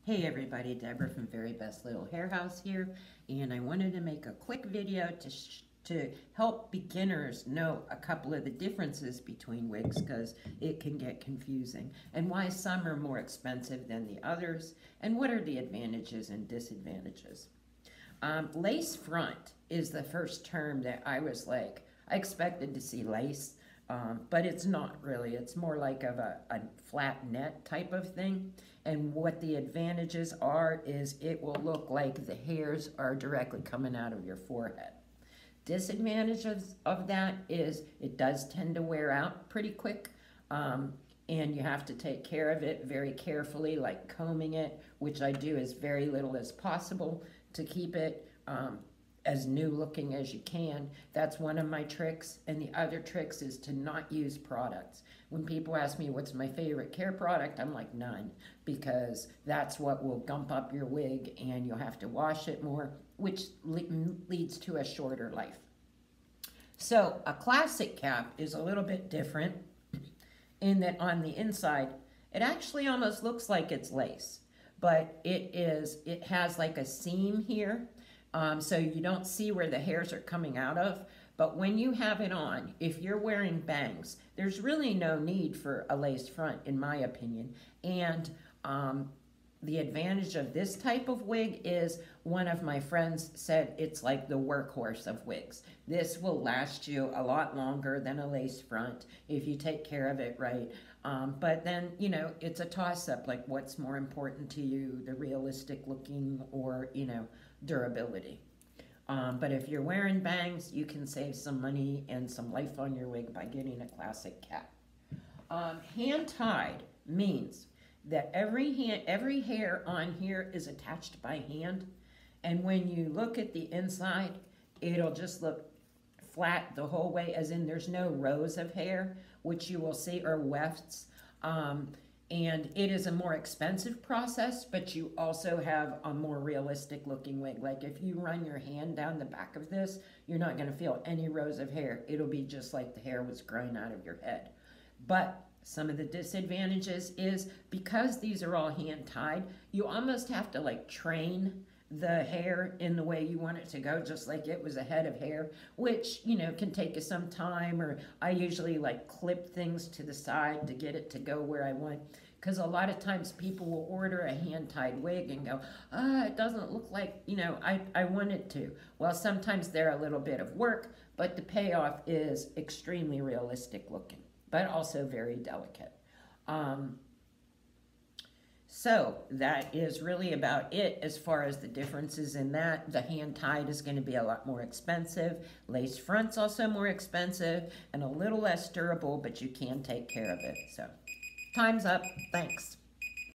Hey everybody, Deborah from Very Best Little Hair House here, and I wanted to make a quick video to help beginners know a couple of the differences between wigs because it can get confusing, and why some are more expensive than the others, and what are the advantages and disadvantages. Lace front is the first term that I was like, I expected to see lace, but it's not really. It's more like of a flat net type of thing. And what the advantages are is it will look like the hairs are directly coming out of your forehead. Disadvantages of that is it does tend to wear out pretty quick. And you have to take care of it very carefully, like combing it, which I do as very little as possible to keep it as new looking as you can. That's one of my tricks. And the other tricks is to not use products. When people ask me what's my favorite care product, I'm like none, because that's what will gump up your wig and you'll have to wash it more, which leads to a shorter life. So a classic cap is a little bit different in that on the inside, it actually almost looks like it's lace, but it has like a seam here. So you don't see where the hairs are coming out of. But when you have it on, if you're wearing bangs, there's really no need for a lace front, in my opinion. And the advantage of this type of wig is one of my friends said it's like the workhorse of wigs. This will last you a lot longer than a lace front if you take care of it right. But then, you know, it's a toss-up, like what's more important to you, the realistic looking or, you know, durability. But if you're wearing bangs, you can save some money and some life on your wig by getting a classic cap. Hand-tied means that every hair on here is attached by hand, and when you look at the inside, it'll just look flat the whole way, as in there's no rows of hair, which you will see are wefts. And it is a more expensive process, but you also have a more realistic looking wig. Like if you run your hand down the back of this, you're not going to feel any rows of hair. It'll be just like the hair was growing out of your head. But some of the disadvantages is because these are all hand tied, you almost have to like train the hair in the way you want it to go, just like it was a head of hair, which, you know, can take you some time. Or I usually like clip things to the side to get it to go where I want, because a lot of times people will order a hand-tied wig and go, it doesn't look like, you know, I want it to. Well, sometimes they're a little bit of work, but the payoff is extremely realistic looking, but also very delicate. So that is really about it as far as the differences in that. The hand-tied is going to be a lot more expensive. Lace front's also more expensive and a little less durable, but you can take care of it. So time's up. Thanks.